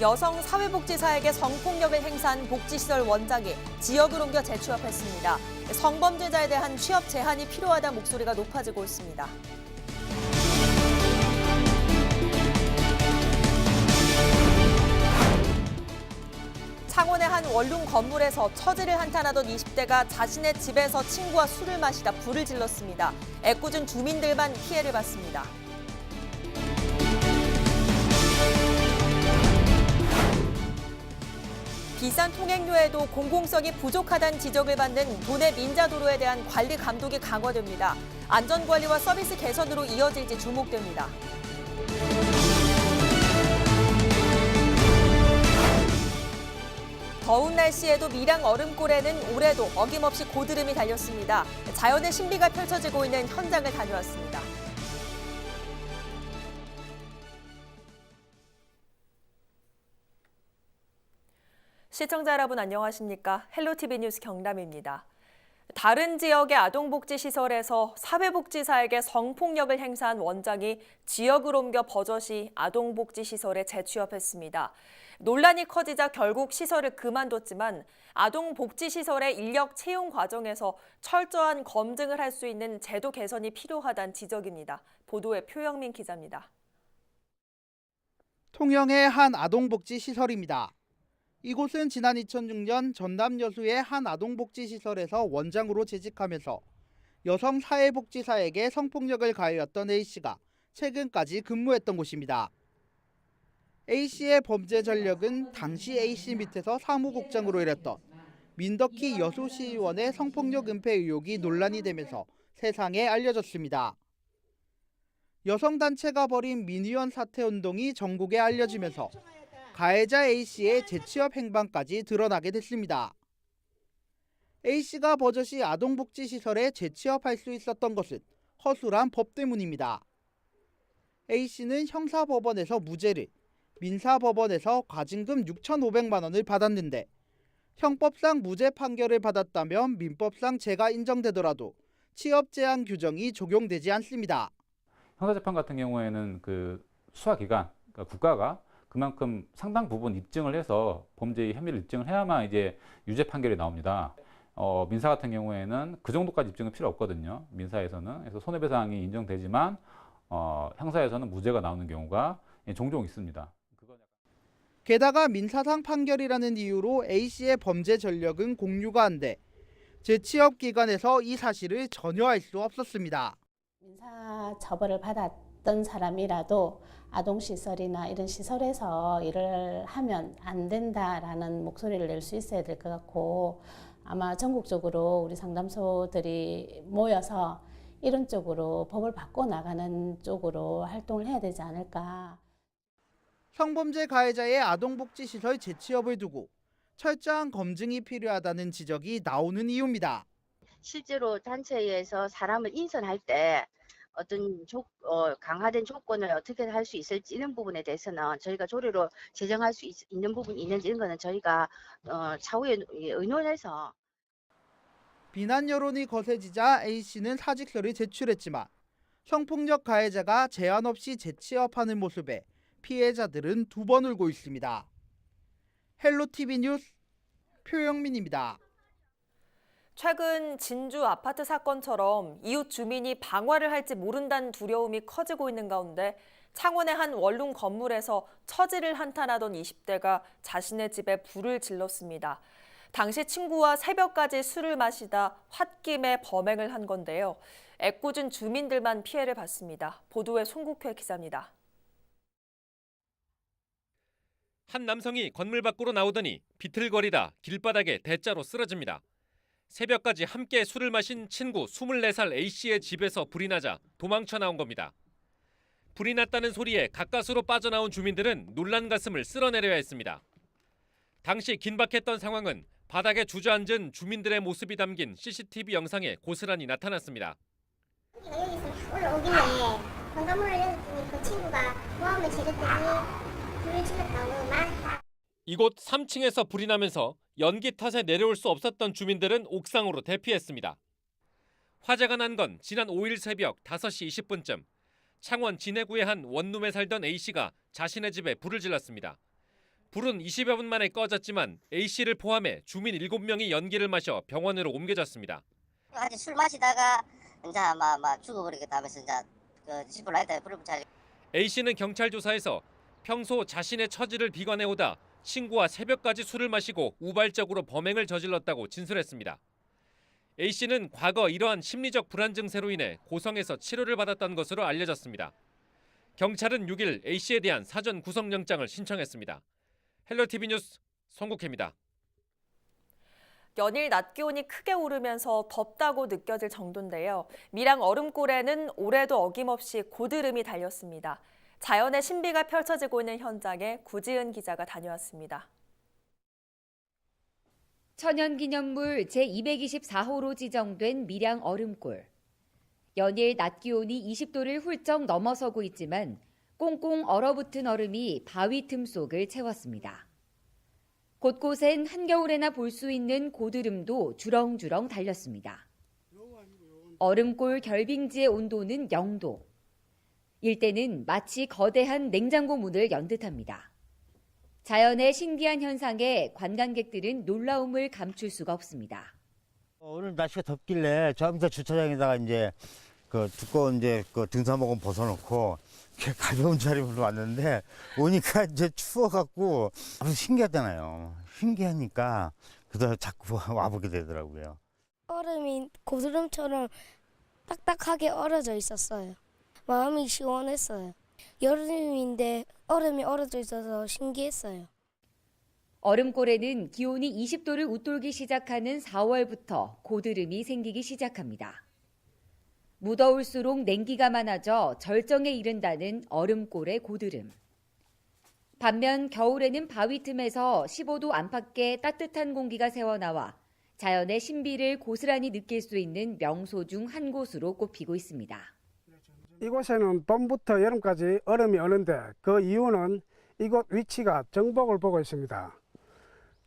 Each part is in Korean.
여성 사회복지사에게 성폭력을 행사한 복지시설 원장이 지역을 옮겨 재취업했습니다. 성범죄자에 대한 취업 제한이 필요하다는 목소리가 높아지고 있습니다. 창원의 한 원룸 건물에서 처지를 한탄하던 20대가 자신의 집에서 친구와 술을 마시다 불을 질렀습니다. 애꿎은 주민들만 피해를 봤습니다. 비싼 통행료에도 공공성이 부족하다는 지적을 받는 도내 민자도로에 대한 관리 감독이 강화됩니다. 안전관리와 서비스 개선으로 이어질지 주목됩니다. 더운 날씨에도 밀양 얼음골에는 올해도 어김없이 고드름이 달렸습니다. 자연의 신비가 펼쳐지고 있는 현장을 다녀왔습니다. 시청자 여러분 안녕하십니까? 헬로티비 뉴스 경남입니다. 다른 지역의 아동복지시설에서 사회복지사에게 성폭력을 행사한 원장이 지역을 옮겨 버젓이 아동복지시설에 재취업했습니다. 논란이 커지자 결국 시설을 그만뒀지만 아동복지시설의 인력 채용 과정에서 철저한 검증을 할 수 있는 제도 개선이 필요하다는 지적입니다. 보도에 표영민 기자입니다. 통영의 한 아동복지시설입니다. 이곳은 지난 2006년 전남 여수의 한 아동복지시설에서 원장으로 재직하면서 여성 사회복지사에게 성폭력을 가해왔던 A씨가 최근까지 근무했던 곳입니다. A씨의 범죄 전력은 당시 A씨 밑에서 사무국장으로 일했던 민덕희 여수시의원의 성폭력 은폐 의혹이 논란이 되면서 세상에 알려졌습니다. 여성단체가 벌인 민의원 사퇴 운동이 전국에 알려지면서 가해자 A씨의 재취업 행방까지 드러나게 됐습니다. A씨가 버젓이 아동복지시설에 재취업할 수 있었던 것은 허술한 법 때문입니다. A씨는 형사법원에서 무죄를, 민사법원에서 과징금 6,500만 원을 받았는데 형법상 무죄 판결을 받았다면 민법상 죄가 인정되더라도 취업 제한 규정이 적용되지 않습니다. 형사재판 같은 경우에는 그 수사기관, 그러니까 국가가 그만큼 상당 부분 입증을 해서 범죄의 혐의를 입증을 해야만 이제 유죄 판결이 나옵니다. 민사 같은 경우에는 그 정도까지 입증은 필요 없거든요. 민사에서는. 그래서 손해배상이 인정되지만 형사에서는 무죄가 나오는 경우가 종종 있습니다. 게다가 민사상 판결이라는 이유로 A씨의 범죄 전력은 공유가 안 돼 재취업 기관에서 이 사실을 전혀 알 수 없었습니다. 민사 처벌을 받았던 사람이라도 아동시설이나 이런 시설에서 일을 하면 안 된다라는 목소리를 낼 수 있어야 될 것 같고 아마 전국적으로 우리 상담소들이 모여서 이런 쪽으로 법을 바꿔나가는 쪽으로 활동을 해야 되지 않을까. 성범죄 가해자의 아동복지시설 재취업을 두고 철저한 검증이 필요하다는 지적이 나오는 이유입니다. 실제로 단체에서 사람을 인선할 때 어떤 강화된 조건을 어떻게 할 수 있을지 이런 부분에 대해서는 저희가 조례로 제정할 수 있는 부분이 있는지 이런 거는 저희가 차후에 의논해서. 비난 여론이 거세지자 A씨는 사직서를 제출했지만 성폭력 가해자가 제한 없이 재취업하는 모습에 피해자들은 두 번 울고 있습니다. 헬로티비 뉴스 표영민입니다. 최근 진주 아파트 사건처럼 이웃 주민이 방화를 할지 모른다는 두려움이 커지고 있는 가운데 창원의 한 원룸 건물에서 처지를 한탄하던 20대가 자신의 집에 불을 질렀습니다. 당시 친구와 새벽까지 술을 마시다 홧김에 범행을 한 건데요. 애꿎은 주민들만 피해를 봤습니다. 보도에 송국회 기자입니다. 한 남성이 건물 밖으로 나오더니 비틀거리다 길바닥에 대자로 쓰러집니다. 새벽까지 함께 술을 마신 친구 24살 A씨의 집에서 불이 나자 도망쳐 나온 겁니다. 불이 났다는 소리에 가까스로 빠져나온 주민들은 놀란 가슴을 쓸어내려야 했습니다. 당시 긴박했던 상황은 바닥에 주저앉은 주민들의 모습이 담긴 CCTV 영상에 고스란히 나타났습니다. 여기서 올라오길래 현관문을 열었더니 그 친구가 모함을 지르더니 불을 질렀다고 막. 이곳 3층에서 불이 나면서 연기 탓에 내려올 수 없었던 주민들은 옥상으로 대피했습니다. 화재가 난 건 지난 5일 새벽 5시 20분쯤 창원 진해구의 한 원룸에 살던 A씨가 자신의 집에 불을 질렀습니다. 불은 20여 분 만에 꺼졌지만 A씨를 포함해 주민 7명이 연기를 마셔 병원으로 옮겨졌습니다. 아직 술 마시다가 이제 막 죽어버리겠다 하면서 이제 그 집을 라이터에 불을 붙여. A씨는 경찰 조사에서 평소 자신의 처지를 비관해오다 친구와 새벽까지 술을 마시고 우발적으로 범행을 저질렀다고 진술했습니다. A씨는 과거 이러한 심리적 불안 증세로 인해 고성에서 치료를 받았던 것으로 알려졌습니다. 경찰은 6일 A씨에 대한 사전 구속영장을 신청했습니다. 헬로티비 뉴스 송국혜입니다. 연일 낮 기온이 크게 오르면서 덥다고 느껴질 정도인데요. 밀양 얼음골에는 올해도 어김없이 고드름이 달렸습니다. 자연의 신비가 펼쳐지고 있는 현장에 구지은 기자가 다녀왔습니다. 천연기념물 제224호로 지정된 밀양 얼음골. 연일 낮 기온이 20도를 훌쩍 넘어서고 있지만 꽁꽁 얼어붙은 얼음이 바위 틈 속을 채웠습니다. 곳곳엔 한겨울에나 볼 수 있는 고드름도 주렁주렁 달렸습니다. 얼음골 결빙지의 온도는 0도. 일대는 마치 거대한 냉장고 문을 연 듯합니다. 자연의 신기한 현상에 관광객들은 놀라움을 감출 수가 없습니다. 오늘 날씨가 덥길래 저 밑에 주차장에다가 이제 그 두꺼운 이제 그 등산복은 벗어놓고 가벼운 차림으로 왔는데 오니까 이제 추워갖고 아주 신기하잖아요. 신기하니까 그래서 자꾸 와보게 되더라고요. 얼음이 고드름처럼 딱딱하게 얼어져 있었어요. 마음이 시원했어요. 여름인데 얼음이 얼어져 있어서 신기했어요. 얼음골에는 기온이 20도를 웃돌기 시작하는 4월부터 고드름이 생기기 시작합니다. 무더울수록 냉기가 많아져 절정에 이른다는 얼음골의 고드름. 반면 겨울에는 바위 틈에서 15도 안팎의 따뜻한 공기가 새어나와 자연의 신비를 고스란히 느낄 수 있는 명소 중 한 곳으로 꼽히고 있습니다. 이곳에는 봄부터 여름까지 얼음이 오는데 그 이유는 이곳 위치가 정복을 보고 있습니다.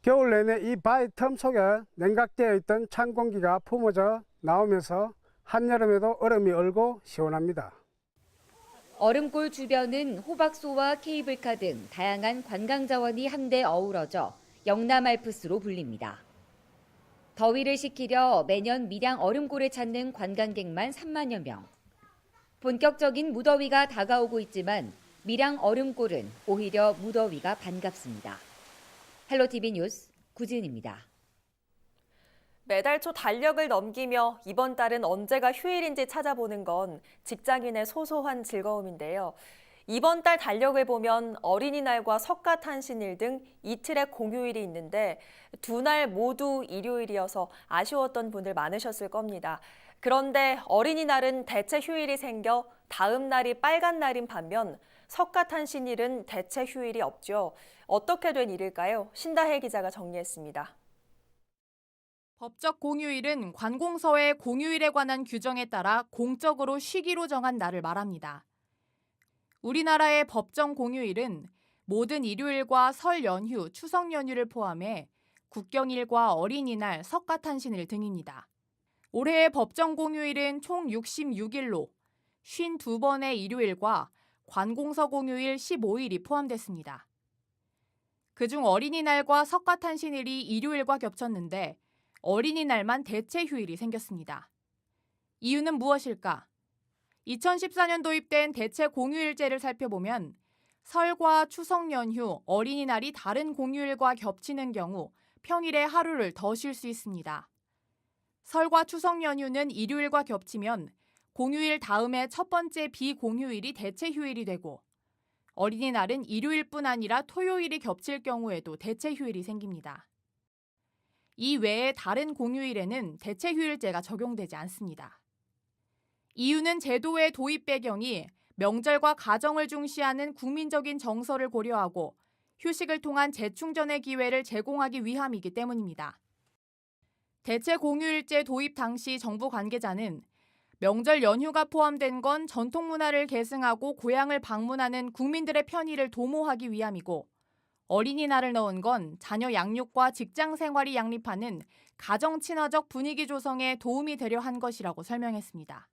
겨울 내내 이 바위 틈 속에 냉각되어 있던 찬 공기가 품어져 나오면서 한여름에도 얼음이 얼고 시원합니다. 얼음골 주변은 호박소와 케이블카 등 다양한 관광 자원이 한데 어우러져 영남 알프스로 불립니다. 더위를 식히려 매년 밀양 얼음골을 찾는 관광객만 3만여 명. 본격적인 무더위가 다가오고 있지만 밀양 얼음골은 오히려 무더위가 반갑습니다. 헬로티비 뉴스 구지은입니다. 매달 초 달력을 넘기며 이번 달은 언제가 휴일인지 찾아보는 건 직장인의 소소한 즐거움인데요. 이번 달 달력을 보면 어린이날과 석가탄신일 등 이틀의 공휴일이 있는데 두 날 모두 일요일이어서 아쉬웠던 분들 많으셨을 겁니다. 그런데 어린이날은 대체 휴일이 생겨 다음 날이 빨간 날인 반면 석가탄신일은 대체 휴일이 없죠. 어떻게 된 일일까요? 신다혜 기자가 정리했습니다. 법적 공휴일은 관공서의 공휴일에 관한 규정에 따라 공적으로 쉬기로 정한 날을 말합니다. 우리나라의 법정 공휴일은 모든 일요일과 설 연휴, 추석 연휴를 포함해 국경일과 어린이날, 석가탄신일 등입니다. 올해의 법정 공휴일은 총 66일로 52번의 일요일과 관공서 공휴일 15일이 포함됐습니다. 그중 어린이날과 석가탄신일이 일요일과 겹쳤는데 어린이날만 대체 휴일이 생겼습니다. 이유는 무엇일까? 2014년 도입된 대체 공휴일제를 살펴보면 설과 추석 연휴, 어린이날이 다른 공휴일과 겹치는 경우 평일에 하루를 더 쉴 수 있습니다. 설과 추석 연휴는 일요일과 겹치면 공휴일 다음에 첫 번째 비공휴일이 대체 휴일이 되고 어린이날은 일요일뿐 아니라 토요일이 겹칠 경우에도 대체 휴일이 생깁니다. 이 외에 다른 공휴일에는 대체 휴일제가 적용되지 않습니다. 이유는 제도의 도입 배경이 명절과 가정을 중시하는 국민적인 정서를 고려하고 휴식을 통한 재충전의 기회를 제공하기 위함이기 때문입니다. 대체 공휴일제 도입 당시 정부 관계자는 명절 연휴가 포함된 건 전통 문화를 계승하고 고향을 방문하는 국민들의 편의를 도모하기 위함이고 어린이날을 넣은 건 자녀 양육과 직장 생활이 양립하는 가정 친화적 분위기 조성에 도움이 되려 한 것이라고 설명했습니다.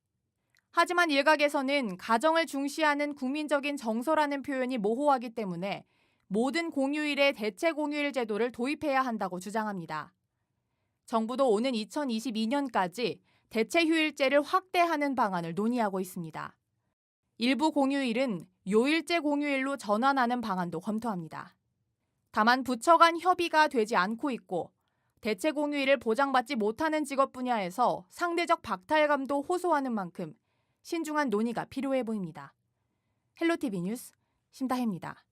하지만 일각에서는 가정을 중시하는 국민적인 정서라는 표현이 모호하기 때문에 모든 공휴일에 대체 공휴일 제도를 도입해야 한다고 주장합니다. 정부도 오는 2022년까지 대체 휴일제를 확대하는 방안을 논의하고 있습니다. 일부 공휴일은 요일제 공휴일로 전환하는 방안도 검토합니다. 다만 부처 간 협의가 되지 않고 있고 대체 공휴일을 보장받지 못하는 직업 분야에서 상대적 박탈감도 호소하는 만큼 신중한 논의가 필요해 보입니다. 헬로티비 뉴스 심다혜입니다.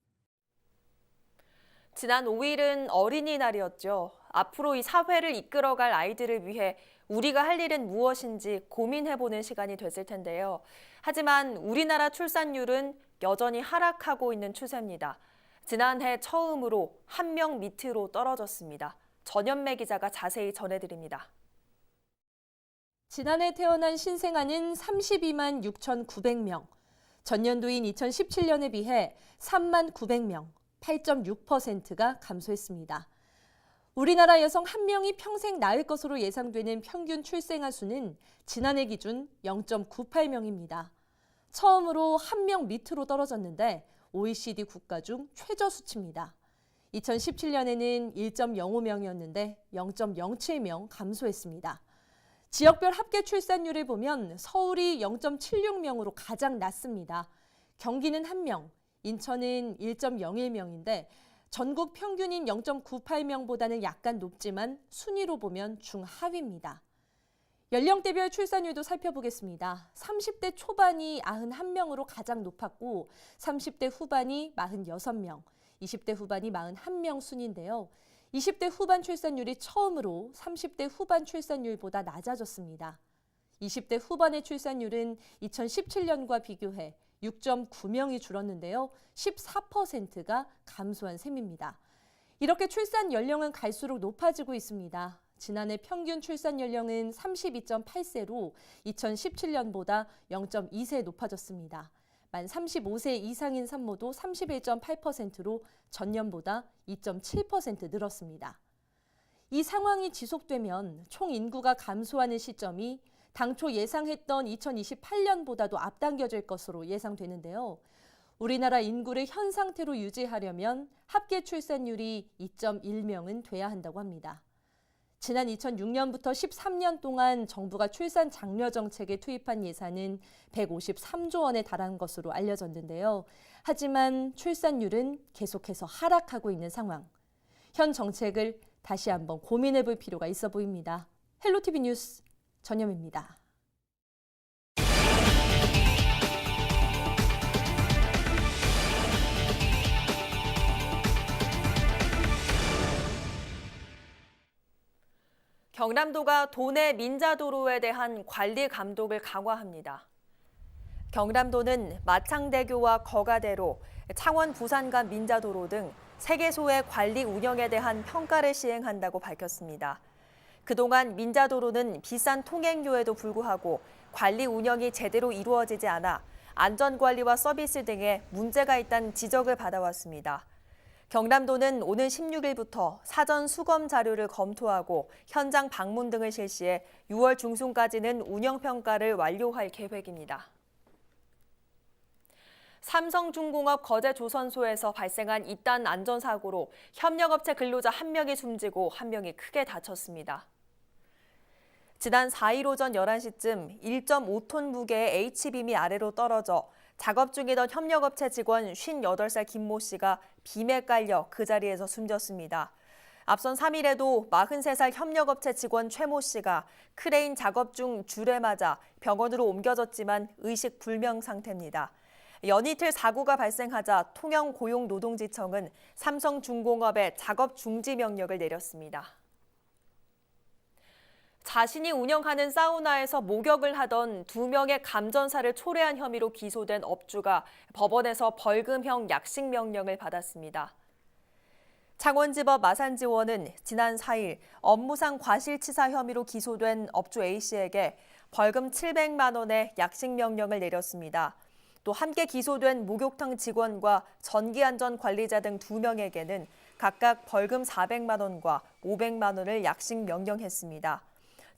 지난 5일은 어린이날이었죠. 앞으로 이 사회를 이끌어갈 아이들을 위해 우리가 할 일은 무엇인지 고민해보는 시간이 됐을 텐데요. 하지만 우리나라 출산율은 여전히 하락하고 있는 추세입니다. 지난해 처음으로 1명 밑으로 떨어졌습니다. 전연매 기자가 자세히 전해드립니다. 지난해 태어난 신생아는 32만 6,900명, 전년도인 2017년에 비해 3만 900명, 8.6%가 감소했습니다. 우리나라 여성 1명이 평생 낳을 것으로 예상되는 평균 출생아 수는 지난해 기준 0.98명입니다. 처음으로 1명 밑으로 떨어졌는데 OECD 국가 중 최저 수치입니다. 2017년에는 1.05명이었는데 0.07명 감소했습니다. 지역별 합계 출산율을 보면 서울이 0.76명으로 가장 낮습니다. 경기는 1명, 인천은 1.01명인데 전국 평균인 0.98명보다는 약간 높지만 순위로 보면 중하위입니다. 연령대별 출산율도 살펴보겠습니다. 30대 초반이 91명으로 가장 높았고 30대 후반이 46명, 20대 후반이 41명 순인데요. 20대 후반 출산율이 처음으로 30대 후반 출산율보다 낮아졌습니다. 20대 후반의 출산율은 2017년과 비교해 6.9명이 줄었는데요. 14%가 감소한 셈입니다. 이렇게 출산 연령은 갈수록 높아지고 있습니다. 지난해 평균 출산 연령은 32.8세로 2017년보다 0.2세 높아졌습니다. 만 35세 이상인 산모도 31.8%로 전년보다 2.7% 늘었습니다. 이 상황이 지속되면 총 인구가 감소하는 시점이 당초 예상했던 2028년보다도 앞당겨질 것으로 예상되는데요. 우리나라 인구를 현 상태로 유지하려면 합계 출산율이 2.1명은 돼야 한다고 합니다. 지난 2006년부터 13년 동안 정부가 출산 장려 정책에 투입한 예산은 153조 원에 달한 것으로 알려졌는데요. 하지만 출산율은 계속해서 하락하고 있는 상황. 현 정책을 다시 한번 고민해 볼 필요가 있어 보입니다. 헬로티비 뉴스 전영입니다. 경남도가 도내 민자도로에 대한 관리 감독을 강화합니다. 경남도는 마창대교와 거가대로, 창원 부산 간 민자도로 등 3개소의 관리 운영에 대한 평가를 시행한다고 밝혔습니다. 그동안 민자도로는 비싼 통행료에도 불구하고 관리 운영이 제대로 이루어지지 않아 안전관리와 서비스 등에 문제가 있다는 지적을 받아왔습니다. 경남도는 오는 16일부터 사전 수검 자료를 검토하고 현장 방문 등을 실시해 6월 중순까지는 운영평가를 완료할 계획입니다. 삼성중공업 거제조선소에서 발생한 이딴 안전사고로 협력업체 근로자 1명이 숨지고 1명이 크게 다쳤습니다. 지난 4일 오전 11시쯤 1.5톤 무게의 H빔이 아래로 떨어져 작업 중이던 협력업체 직원 58살 김모 씨가 빔에 깔려 그 자리에서 숨졌습니다. 앞선 3일에도 43살 협력업체 직원 최모 씨가 크레인 작업 중 줄에 맞아 병원으로 옮겨졌지만 의식 불명 상태입니다. 연이틀 사고가 발생하자 통영고용노동지청은 삼성중공업에 작업 중지 명령을 내렸습니다. 자신이 운영하는 사우나에서 목욕을 하던 2명의 감전사를 초래한 혐의로 기소된 업주가 법원에서 벌금형 약식 명령을 받았습니다. 창원지법 마산지원은 지난 4일 업무상 과실치사 혐의로 기소된 업주 A씨에게 벌금 700만 원의 약식 명령을 내렸습니다. 또 함께 기소된 목욕탕 직원과 전기안전관리자 등 2명에게는 각각 벌금 400만 원과 500만 원을 약식 명령했습니다.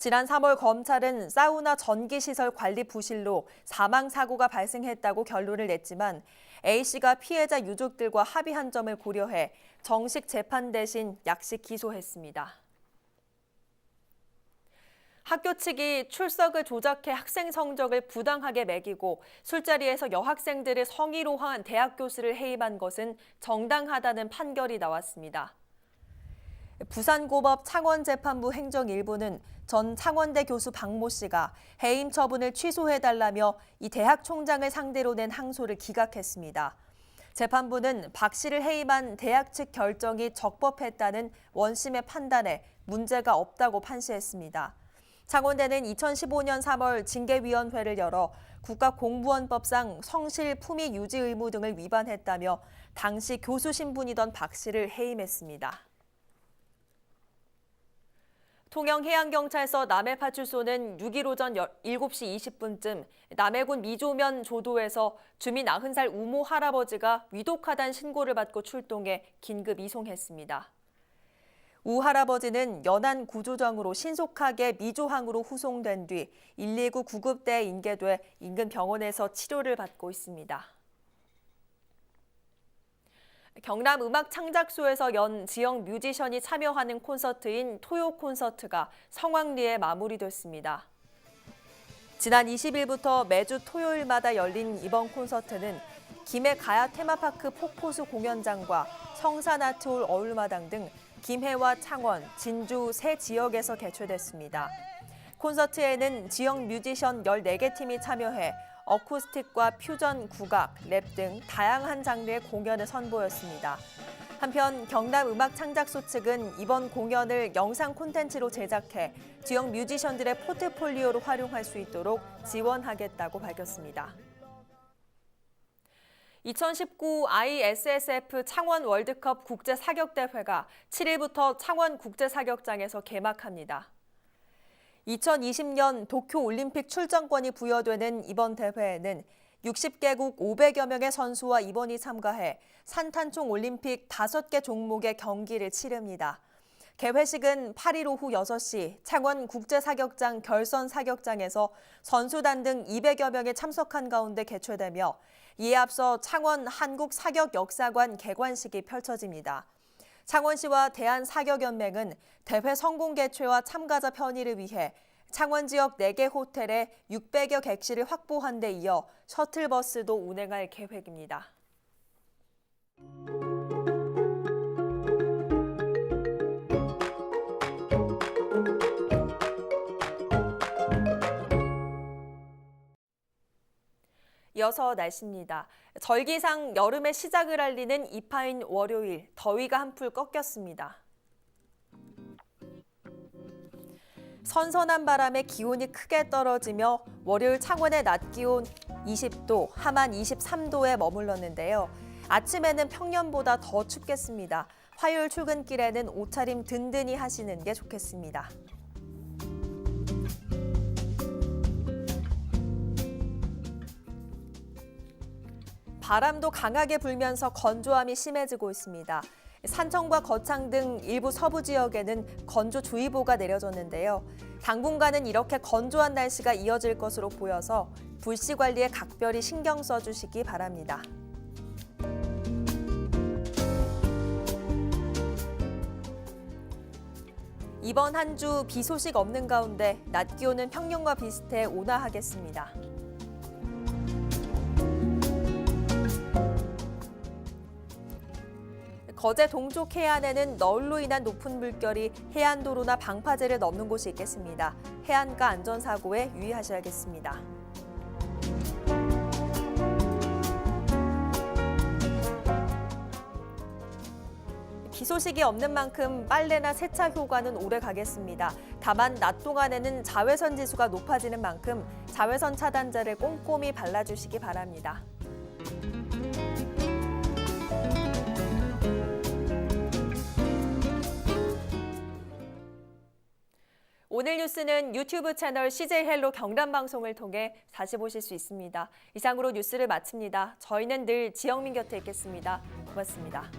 지난 3월 검찰은 사우나 전기시설 관리 부실로 사망사고가 발생했다고 결론을 냈지만 A씨가 피해자 유족들과 합의한 점을 고려해 정식 재판 대신 약식 기소했습니다. 학교 측이 출석을 조작해 학생 성적을 부당하게 매기고 술자리에서 여학생들을 성희롱한 대학 교수를 해임한 것은 정당하다는 판결이 나왔습니다. 부산고법 창원재판부 행정일부는 전 창원대 교수 박모 씨가 해임 처분을 취소해달라며 이 대학 총장을 상대로 낸 항소를 기각했습니다. 재판부는 박 씨를 해임한 대학 측 결정이 적법했다는 원심의 판단에 문제가 없다고 판시했습니다. 창원대는 2015년 3월 징계위원회를 열어 국가공무원법상 성실 품위 유지 의무 등을 위반했다며 당시 교수 신분이던 박 씨를 해임했습니다. 통영해양경찰서 남해파출소는 6일 오전 7시 20분쯤 남해군 미조면 조도에서 주민 90살 우모 할아버지가 위독하다는 신고를 받고 출동해 긴급 이송했습니다. 우 할아버지는 연안 구조정으로 신속하게 미조항으로 후송된 뒤 119 구급대에 인계돼 인근 병원에서 치료를 받고 있습니다. 경남음악창작소에서 연 지역 뮤지션이 참여하는 콘서트인 토요 콘서트가 성황리에 마무리됐습니다. 지난 20일부터 매주 토요일마다 열린 이번 콘서트는 김해 가야 테마파크 폭포수 공연장과 성산아트홀 어울마당 등 김해와 창원, 진주 세 지역에서 개최됐습니다. 콘서트에는 지역 뮤지션 14개 팀이 참여해 어쿠스틱과 퓨전, 국악, 랩 등 다양한 장르의 공연을 선보였습니다. 한편 경남음악창작소 측은 이번 공연을 영상 콘텐츠로 제작해 지역 뮤지션들의 포트폴리오로 활용할 수 있도록 지원하겠다고 밝혔습니다. 2019 ISSF 창원 월드컵 국제사격대회가 7일부터 창원 국제사격장에서 개막합니다. 2020년 도쿄올림픽 출전권이 부여되는 이번 대회에는 60개국 500여 명의 선수와 임원이 참가해 산탄총 올림픽 5개 종목의 경기를 치릅니다. 개회식은 8일 오후 6시 창원 국제사격장 결선사격장에서 선수단 등 200여 명이 참석한 가운데 개최되며 이에 앞서 창원 한국사격역사관 개관식이 펼쳐집니다. 창원시와 대한사격연맹은 대회 성공 개최와 참가자 편의를 위해 창원 지역 4개 호텔에 600여 객실을 확보한 데 이어 셔틀버스도 운행할 계획입니다. 이어서 날씨입니다. 절기상 여름의 시작을 알리는 이파인 월요일, 더위가 한풀 꺾였습니다. 선선한 바람에 기온이 크게 떨어지며 월요일 창원의 낮 기온 20도, 함안 23도에 머물렀는데요. 아침에는 평년보다 더 춥겠습니다. 화요일 출근길에는 옷차림 든든히 하시는 게 좋겠습니다. 바람도 강하게 불면서 건조함이 심해지고 있습니다. 산청과 거창 등 일부 서부 지역에는 건조주의보가 내려졌는데요. 당분간은 이렇게 건조한 날씨가 이어질 것으로 보여서 불씨 관리에 각별히 신경 써주시기 바랍니다. 이번 한 주 비 소식 없는 가운데 낮 기온은 평년과 비슷해 온화하겠습니다. 거제 동쪽 해안에는 너울로 인한 높은 물결이 해안도로나 방파제를 넘는 곳이 있겠습니다. 해안가 안전사고에 유의하셔야겠습니다. 비 소식이 없는 만큼 빨래나 세차 효과는 오래 가겠습니다. 다만 낮 동안에는 자외선 지수가 높아지는 만큼 자외선 차단제를 꼼꼼히 발라주시기 바랍니다. 오늘 뉴스는 유튜브 채널 CJ 헬로 경남방송을 통해 다시 보실 수 있습니다. 이상으로 뉴스를 마칩니다. 저희는 늘 지영민 곁에 있겠습니다. 고맙습니다.